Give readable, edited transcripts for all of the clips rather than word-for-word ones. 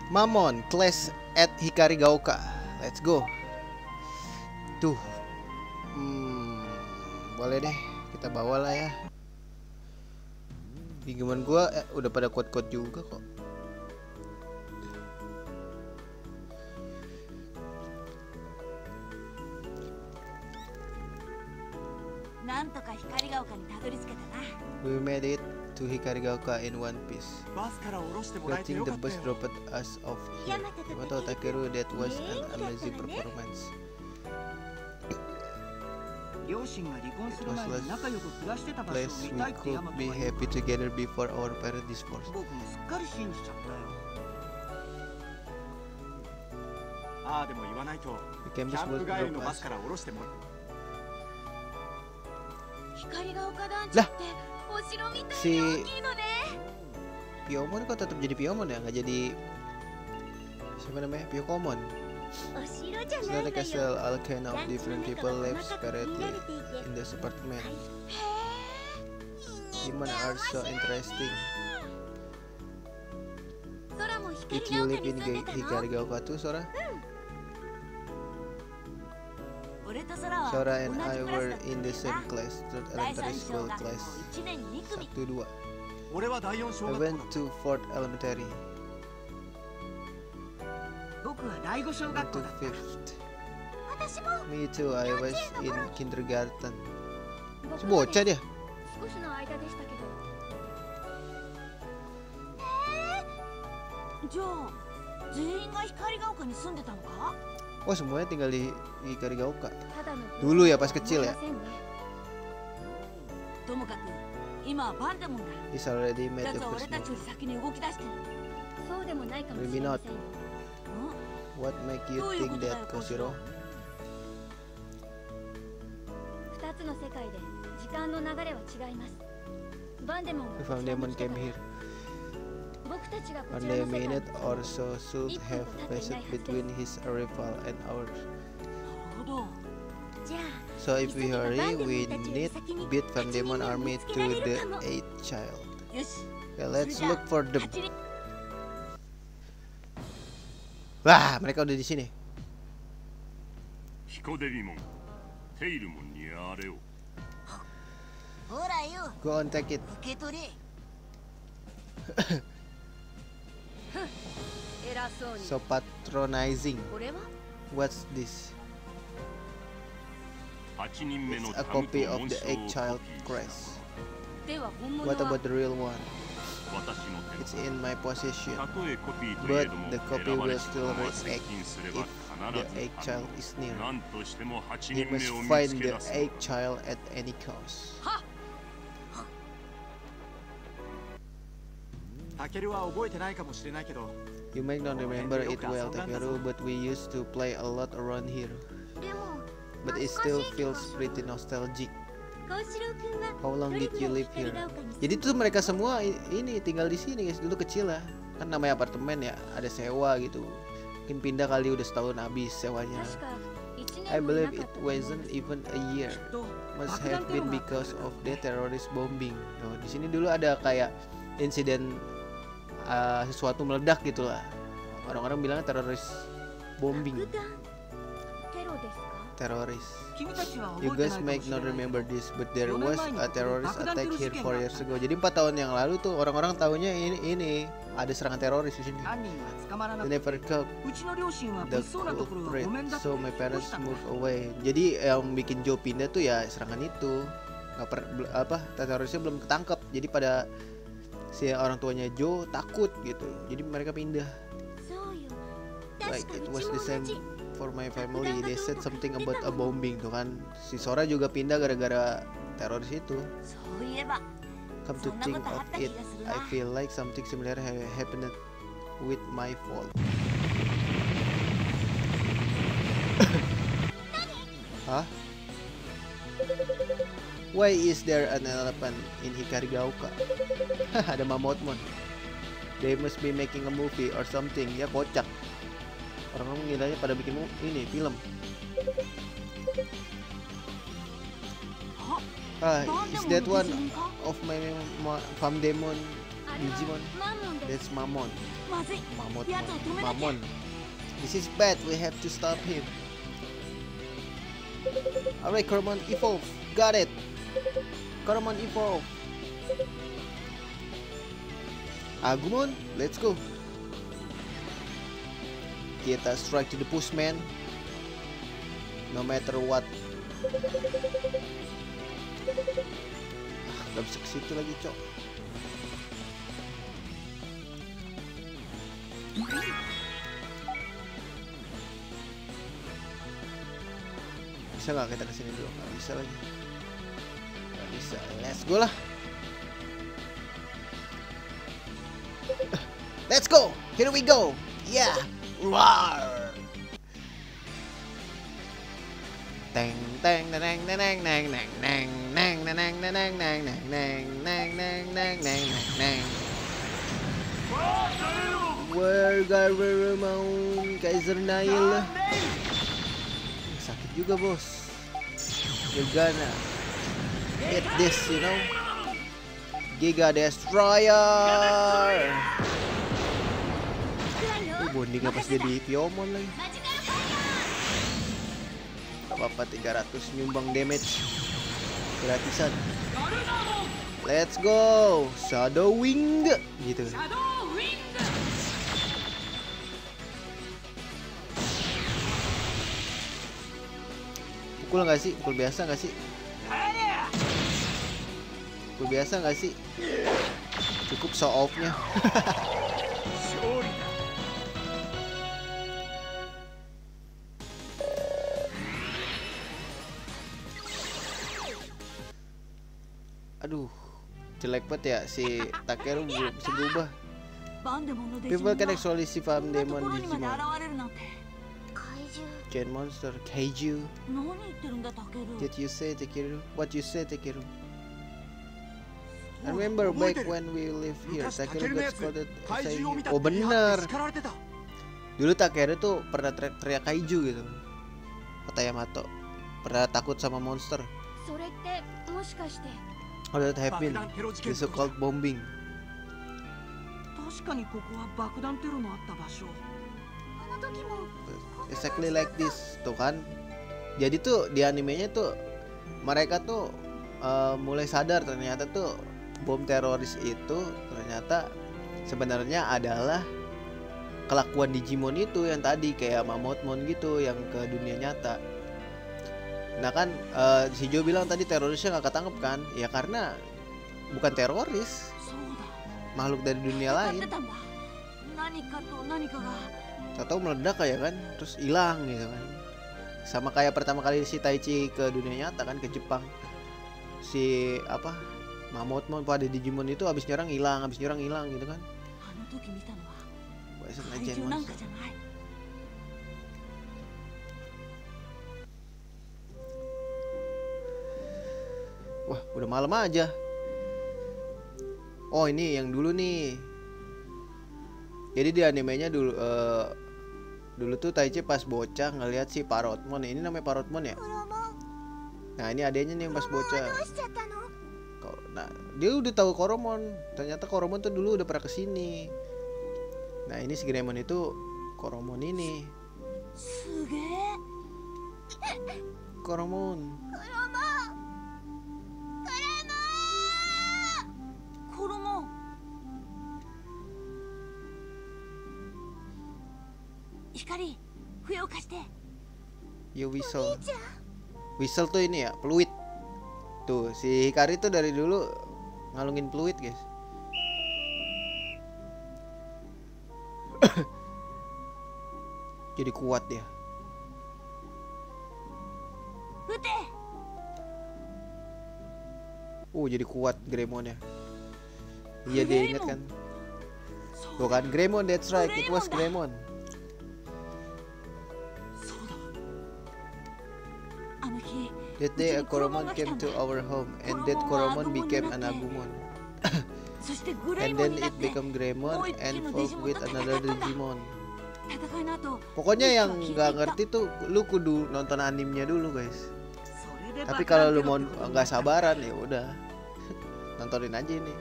Mamon class at Hikarigaoka. Let's go. Tuh. Boleh deh, kita bawa lah ya. Gimana gua udah pada quote-quote juga kok. We made it to Hikarigaoka in one piece. Getting the bus dropped us off here. Yamato Takeru, that was an amazing performance. It was last place we could be happy together before our parents divorced. The campus bus dropped us. Lah, si Piyomon kok tetap jadi Piyomon ya, nggak jadi siapa namanya, Pyokomon. It's not a castle, all kind of different people live separately in this apartment. Human are so interesting. Did you live in Hikarigaoka too, Sora? Sora and I were in the same class, third elementary school class. 1-2. I went to 4th elementary. Went to 5th. Me too, I was in kindergarten. Si bocah dia. Oh, semuanya tinggal di Hikarigaoka. Dulu ya pas kecil ya. He's already made the first move. Maybe not. What make you think that, Koshiro? Vandemon came here. Only a minute or so should have passed between his arrival and ours. So if we hurry, we need beat Vandemon army to the 8th child. Okay, let's look for them. Wah, mereka udah di sini. Go on, take it. So patronizing. What's this? It's a copy of the 8th child crest. What about the real one? It's in my possession, but the copy will still react if the 8th child is near. You must find the 8th child at any cost. You might not remember it well, Takeru, but we used to play a lot around here. But it still feels pretty nostalgic. How long did you live here? Jadi tuh mereka semua ini tinggal di sini guys, dulu kecil lah. Kan namanya apartemen ya, ada sewa gitu. Mungkin pindah kali udah setahun habis sewanya. I believe it wasn't even a year. Must have been because of the terrorist bombing. Nah, di sini dulu ada kayak insiden sesuatu meledak gitulah. Orang-orang bilang teroris bombing. Teroris. You guys might not remember this, but there was a terrorist attack here 4 years ago. Jadi 4 tahun yang lalu tuh orang-orang tahunya ini ada serangan teroris di sini. They never caught the culprit, so my parents moved away. Jadi yang bikin Joe pindah tuh ya serangan itu. Terorisnya belum ketangkep. Jadi pada si orang tuanya Joe takut gitu. Jadi mereka pindah. Like it was the same for my family. They said something about a bombing tuh kan. Si Sora juga pindah gara-gara teroris itu. Come to think of it, I feel like something similar happened with my fault. Hah? Why is there an elephant in Hikarigaoka? Ada Mamotmon. They must be making a movie or something. Ya kocak. Orang-orang ngiranya pada bikin ini film. Is that one of my Famdemon Digimon? That's Mamon. Mamon. This is bad. We have to stop him. Alright, Koromon evolve. Got it. Koromon evolve. Agumon, let's go. Kita strike to the push, man. No matter what. Gak bisa ke situ lagi, cok. Bisa nggak kita kesini dulu? Nggak bisa lagi. Nggak bisa. Let's go lah. Let's go. Here we go. Yeah. Roar. Teng teng neng neng neng neng neng neng neng neng neng neng neng neng neng neng neng neng neng neng. Warrior Mount Kaiser Nail. Sakit juga, bos. You're gonna hit this, you know. Giga Destroyer. Bondingnya pas jadi Piomon lagi. Gak apa-apa, 300 nyumbang damage gratisan. Let's go. Shadow Wing gitu. Pukul nggak sih? Pukul biasa nggak sih? Pukul biasa nggak sih? Cukup show off-nya. Aduh, jelek banget ya si Takeru belum bisa berubah. People can actually see Farm Demon Digimon. Gen monster, Kaiju. Did you say Takeru? What you say, Takeru? I remember back when we live here, Takeru got scolded saying, oh bener. Dulu Takeru tuh pernah teriak Kaiju gitu. Kata Yamato, pernah takut sama monster. Oh, that happened. The so-called bombing. Exactly like this, tuh kan. Jadi tuh di animenya tuh mereka tuh mulai sadar ternyata tuh bom teroris itu ternyata sebenarnya adalah kelakuan Digimon itu yang tadi kayak Mammothmon gitu yang ke dunia nyata. Nah kan si Jo bilang tadi terorisnya nggak ketangkep kan? Ya karena bukan teroris, makhluk dari dunia lain. Tahu meledak kayak kan, terus hilang gitu kan. Sama kayak pertama kali si Taichi ke dunia nyata kan, ke Jepang. Si apa? Mammothmon pada Digimon itu habis nyerang hilang gitu kan. Bahasa Legend Monster. Wah, udah malam aja. Oh, ini yang dulu nih. Jadi di animenya dulu dulu tuh Taichi pas bocah ngelihat si Parrotmon. Ini namanya Parrotmon ya? Nah, ini adanya nih yang pas bocah. Nah, dia udah tahu Koromon. Ternyata Koromon tuh dulu udah pernah kesini. Nah, ini si Greymon itu Koromon ini. Koromon. Ya whistle. Whistle tuh ini ya, peluit. Tuh, si Hikari tuh dari dulu ngalungin peluit, guys. Jadi kuat dia. Jadi kuat Greymonnya. Iya, dia inget kan. Tuh kan Greymon, that's right, it was Greymon. That day a Koromon came to our home, and that Koromon became an Agumon. And then it became Greymon and fought with another Digimon. Pokoknya yang nggak ngerti tuh lu kudu nonton animenya dulu, guys. Tapi kalau lu mau nggak sabaran ya udah nontonin aja ini.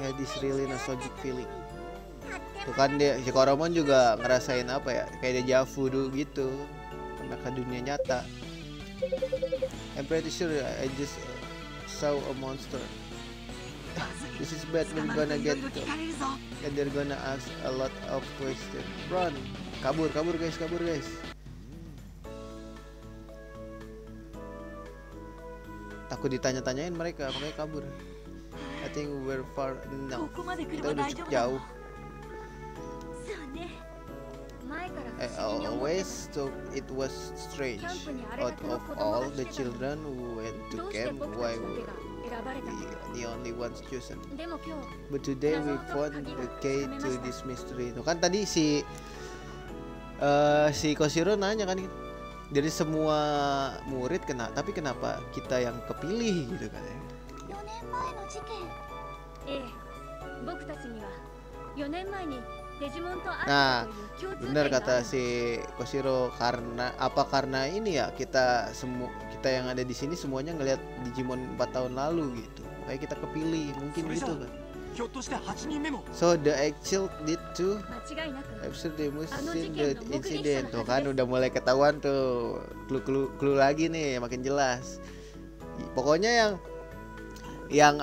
had this really nostalgic feeling. Tuh kan dia si Koromon juga ngerasain apa ya, kayak deja vu dulu gitu, pernah ke dunia nyata. I'm pretty sure I just saw a monster. This is bad, we're gonna get to, and they're gonna ask a lot of questions. Run, kabur guys. Takut ditanya-tanyain mereka, makanya kabur. I think we're far now. Kita udah cukup jauh. I always thought it was strange. Out of all the children who went to camp, why were the only ones chosen? But today we found the key to this mystery. Tuh kan tadi si Koshiro nanya kan, dari semua murid tapi kenapa kita yang kepilih gitu kan ya. Nah, benar kata si Koshiro, karena ini ya kita yang ada di sini semuanya ngelihat Digimon 4 tahun lalu gitu. Kayak kita kepilih, mungkin gitu kan. So the actual did to after the incident. Tuh kan udah mulai ketahuan tuh, clue lagi nih, makin jelas. Pokoknya yang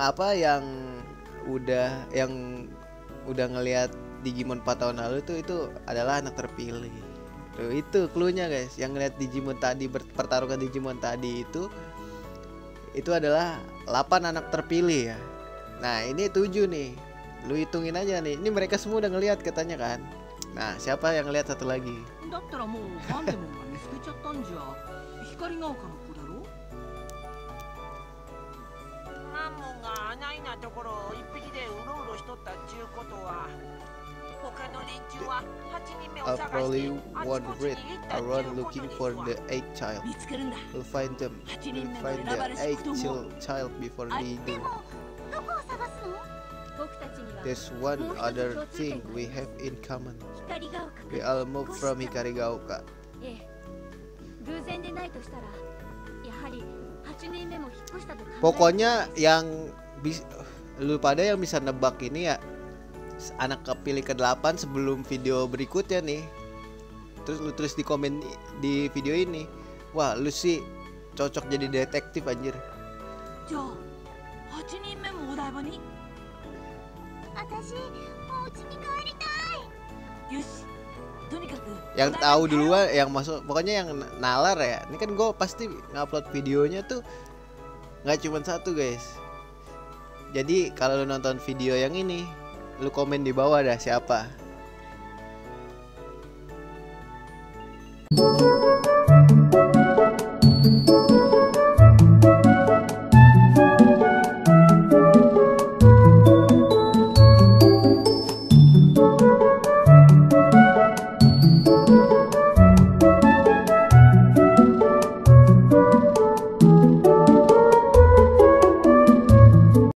udah ngelihat Digimon 4 tahun lalu tuh itu adalah anak terpilih. Tuh itu cluenya guys, yang ngeliat Digimon tadi, pertarungan Digimon tadi itu adalah 8 anak terpilih ya. Nah ini 7 nih, lu hitungin aja nih, ini mereka semua udah ngeliat katanya kan. Nah siapa yang ngeliat satu lagi? I'll probably wander around looking for the 8th child. We'll find the 8th child before they do. There's one other thing we have in common. We all moved from Hikarigaoka. Pokoknya yang lu pada yang bisa nebak ini ya, anak kepilih ke-8 sebelum video berikutnya nih. Terus lu tulis di komen di video ini, wah lu sih cocok jadi detektif anjir. Yang tahu duluan yang masuk, pokoknya yang nalar ya. Ini kan gue pasti ngupload videonya tuh nggak cuma satu guys. Jadi kalau lu nonton video yang ini, lu komen di bawah dah siapa.